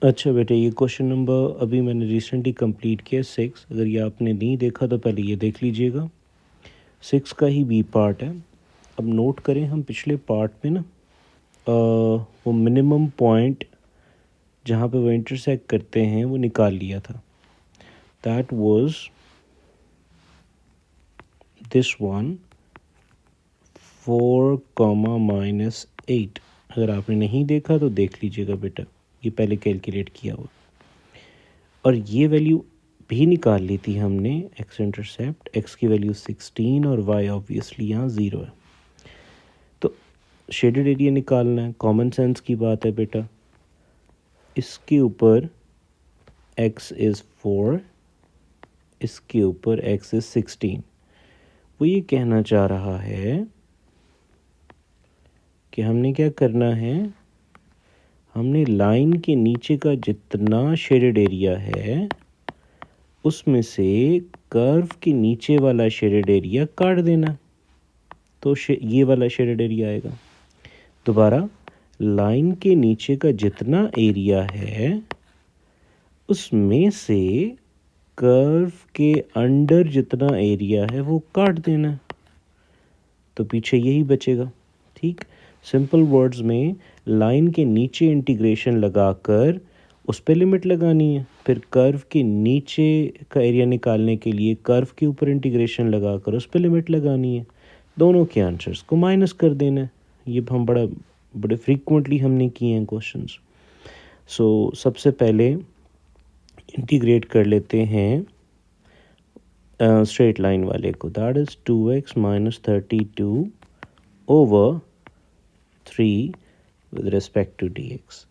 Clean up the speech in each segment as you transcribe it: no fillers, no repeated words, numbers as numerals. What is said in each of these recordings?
अच्छा बेटे, ये क्वेश्चन नंबर अभी मैंने रिसेंटली कंप्लीट किया 6। अगर ये आपने नहीं देखा तो पहले ये देख लीजिएगा। 6 का ही बी पार्ट है। अब नोट करें, हम पिछले पार्ट में ना वो मिनिमम पॉइंट जहाँ पे वो इंटरसेक्ट करते हैं वो निकाल लिया था। That was this one 4, -8। अगर आपने नहीं देखा तो देख लीजिएगा बेटा, ये पहले कैलकुलेट किया हुआ। और ये वैल्यू भी निकाल ली थी हमने, एक्स इंटरसेप्ट, एक्स की वैल्यू 16 और वाई ऑब्वियसली यहाँ 0 है। तो शेडेड एरिया निकालना है, कॉमन सेंस की बात है बेटा। इसके ऊपर x इज़ 4, इसके ऊपर x इज़ 16। वो ये कहना चाह रहा है कि हमने क्या करना है, हमने लाइन के नीचे का जितना शेडेड एरिया है उसमें से कर्व के नीचे वाला शेडेड एरिया काट देना, तो ये वाला शेडेड एरिया आएगा। दोबारा, लाइन के नीचे का जितना एरिया है उसमें से कर्व के अंडर जितना एरिया है वो काट देना, तो पीछे यही बचेगा। ठीक, सिंपल वर्ड्स में लाइन के नीचे इंटीग्रेशन लगाकर उस पर लिमिट लगानी है, फिर कर्व के नीचे का एरिया निकालने के लिए कर्व के ऊपर इंटीग्रेशन लगाकर उस पर लिमिट लगानी है। दोनों के आंसर्स को माइनस कर देना है। ये हम बड़े फ्रीक्वेंटली हमने किए हैं क्वेश्चंस। सो सबसे पहले इंटीग्रेट कर लेते हैं स्ट्रेट लाइन वाले को। That is 2x - 32 over 3 with respect to dx।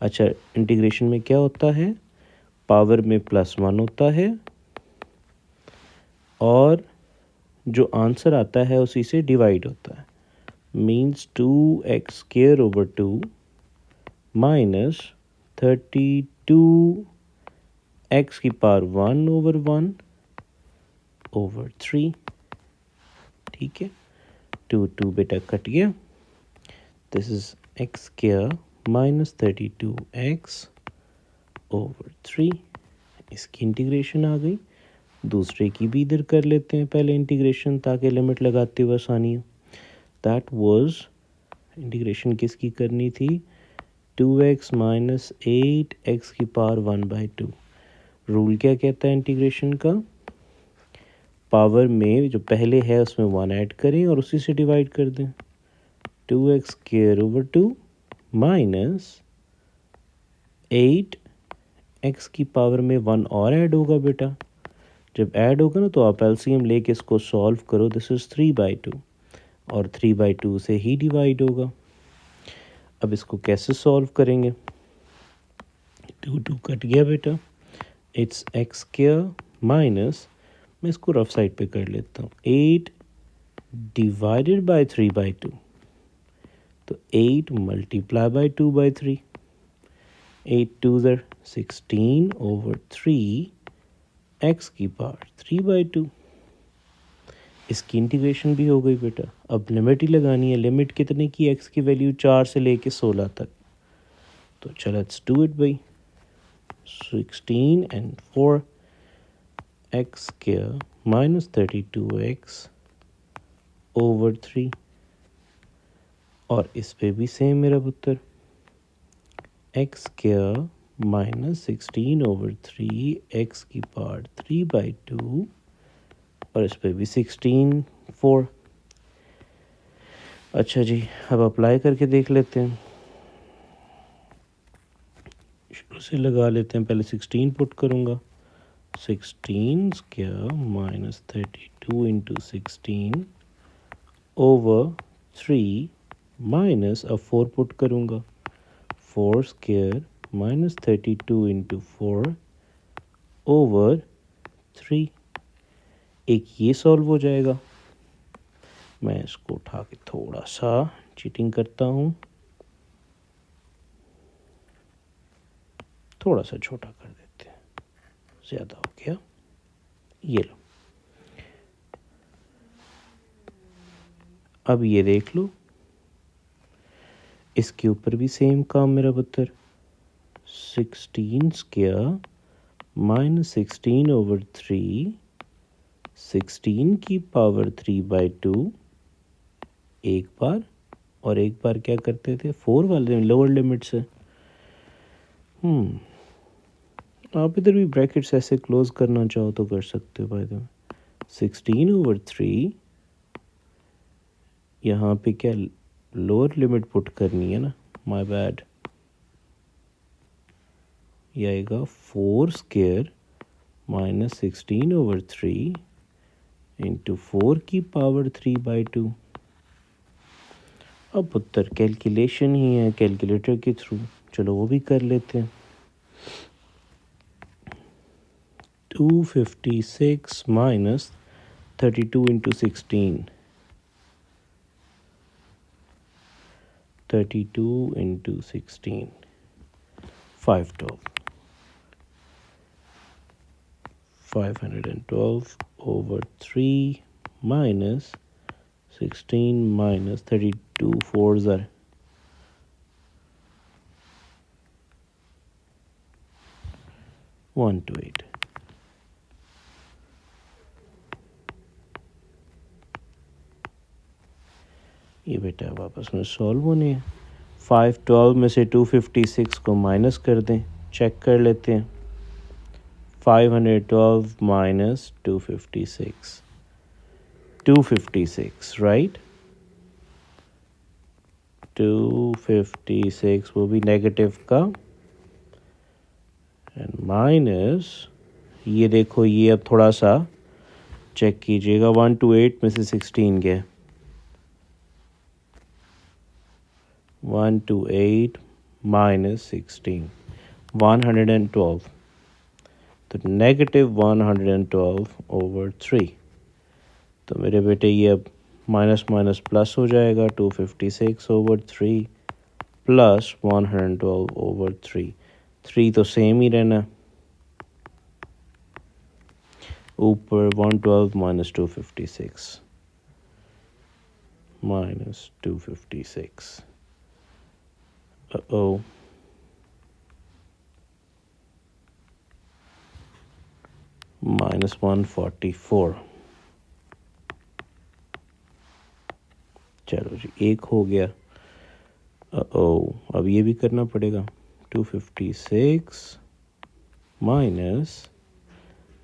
अच्छा, इंटीग्रेशन में क्या होता है, पावर में +1 होता है और जो आंसर आता है उसी से डिवाइड होता है। Means 2x² over 2 minus 32 x की पावर 1 ओवर 1 ओवर 3। ठीक है, 2 बेटा कट गया। This is x² minus 32x over 3। इसकी इंटीग्रेशन आ गई। दूसरे की भी इधर कर लेते हैं पहले इंटीग्रेशन, ताकि लिमिट लगाते हुए आसानी हो। दैट वाज, इंटीग्रेशन किसकी करनी थी, 2x माइनस 8x की पावर 1/2। रूल क्या कहता है इंटीग्रेशन का, पावर में जो पहले है उसमें 1 ऐड करें और उसी से डिवाइड कर दें। 2x² ओवर 2 माइनस 8x की पावर में 1 और ऐड होगा बेटा। जब ऐड होगा ना तो आप एलसीएम लेके इसको सॉल्व करो। दिस इज़ 3/2 और 3/2 से ही डिवाइड होगा। अब इसको कैसे सॉल्व करेंगे, 2 कट गया बेटा। इट्स x² माइनस, मैं इसको रफ साइड पे कर लेता हूँ, 8 डिवाइडेड बाय 3/2, तो 8 मल्टीप्लाई बाय 2/3, 8 2 16 ओवर 3 x की पावर 3/2। इसकी इंटीग्रेशन भी हो गई बेटा। अब लिमिट ही लगानी है। लिमिट कितने की, x की वैल्यू 4 से लेके 16 तक। तो चलो लेट्स डू इट भाई। 16 and 4 x² minus 32x over 3। और इस पे भी सेम मेरा पुत्र, x² माइनस 16 ओवर 3 x की पावर 3/2 और इस पे भी 16 4। अच्छा जी, अब अप्लाई करके देख लेते हैं। शुरू से लगा लेते हैं, पहले 16 पुट करूँगा। 16² माइनस 32 इंटू 16 ओवर 3 माइनस, अब 4 पुट करूँगा, 4² माइनस 32 इंटू 4 ओवर 3। एक ये सॉल्व हो जाएगा। मैं इसको उठा के थोड़ा सा चीटिंग करता हूँ, थोड़ा सा छोटा कर देते हैं, ज़्यादा हो गया। ये लो, अब ये देख लो, इसके ऊपर भी सेम काम मेरा पुत्र। 16 स्क्वायर माइनस 16 ओवर 3, 16 की पावर 3/2 एक बार, और एक बार क्या करते थे 4 वाले लोअर लिमिट से। आप इधर भी ब्रैकेट्स ऐसे क्लोज करना चाहो तो कर सकते हो। बाय द वे 16 ओवर 3, यहाँ पे क्या लोअर लिमिट पुट करनी है ना, माय बैड। ये आएगा 4 स्क्वायर माइनस 16 ओवर 3 इंटू 4 की पावर 3/2। अब उत्तर कैलकुलेशन ही है कैलकुलेटर के थ्रू, चलो वो भी कर लेते हैं। 256 minus 32 into 16, 32 into 16, 512, 512 over 3 minus 16 minus 32, 4s are 128. ये बेटा वापस में सॉल्व होने हैं। 512 में से 256 को माइनस कर दें, चेक कर लेते हैं। 512 माइनस 256, 256 राइट, 256 वो भी नेगेटिव का, एंड माइनस ये देखो, ये अब थोड़ा सा चेक कीजिएगा। 128 में से 16 गया, 128 माइनस 16, 112, तो नेगेटिव 112 ओवर 3। तो मेरे बेटे ये अब माइनस माइनस प्लस हो जाएगा, 256 ओवर 3 प्लस 112 ओवर 3, 3 तो सेम ही रहना, ऊपर 112 माइनस 256, माइनस 256, ओ माइनस 144। चलो जी, एक हो गया। अब ये भी करना पड़ेगा। 256 माइनस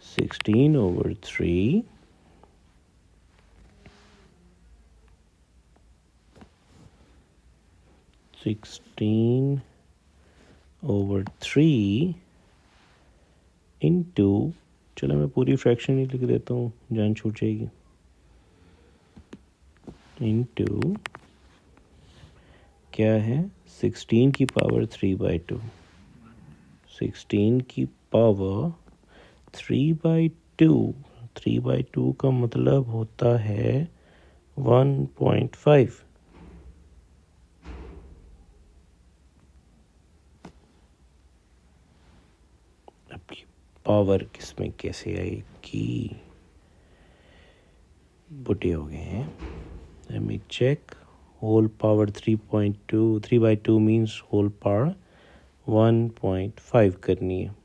16 ओवर 3 16 ओवर 3 इंटू, चलो मैं पूरी फ्रैक्शन ही लिख देता हूँ, जान छूट जाएगी, इंटू क्या है 16 की पावर 3/2, 16 की पावर 3/2, 3/2 का मतलब होता है 1.5। अब ये पावर किसमें कैसे आएगी, बुढ़े हो गए हैं। Let me check, whole power 3.2, 3/2 means whole power 1.5 करनी है।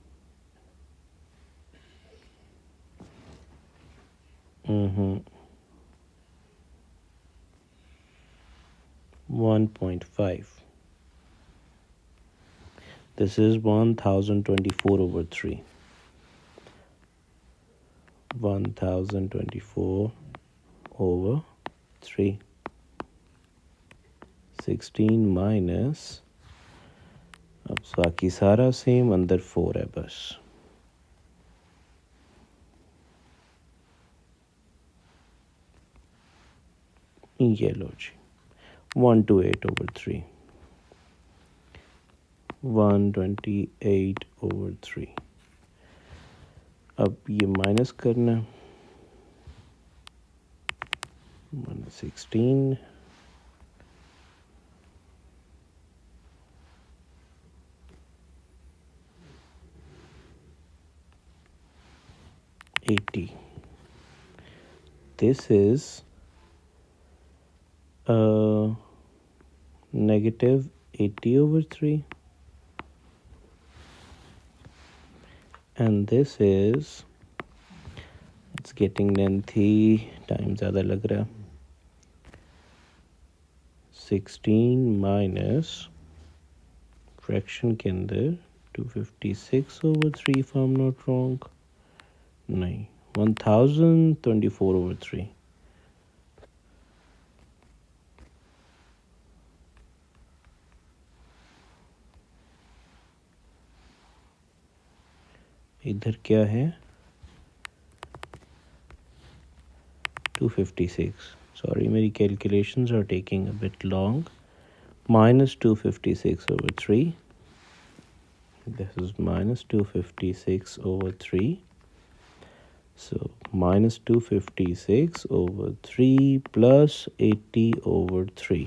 1.5, this is 1024 over 3, 1024 over 3, 16 minus, अब बाकी सारा सेम, अंदर 4 है बस। ये लो जी, 128 over 3, 128 over 3। अब ये माइनस करना, minus 16, this is negative 80 over 3, and this is, it's getting lengthy, time ज़्यादा लग रहा है. 16 माइनस फ्रैक्शन के अंदर 256/3 if I'm not wrong. नहीं, 1024/3. इधर क्या है? 256. Sorry, मेरी calculations are taking a bit long. Minus 256/3. This is minus 256/3. So minus 256/3 plus 80/3.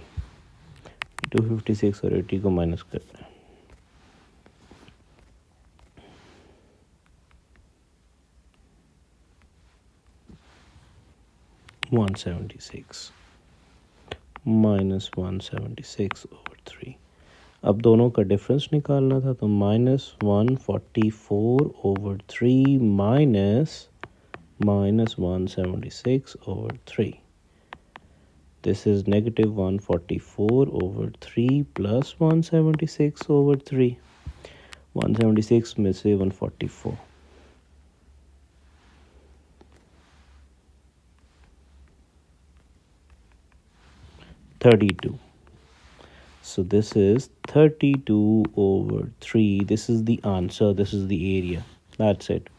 256 और 80 को माइनस करना है. 176 minus 176/3. अब दोनों का डिफरेंस निकालना था, तो -144/3 minus 176/3. This is -144/3 plus 176/3. 176 में से 144. 32. So this is 32/3. This is the answer. This is the area. That's it.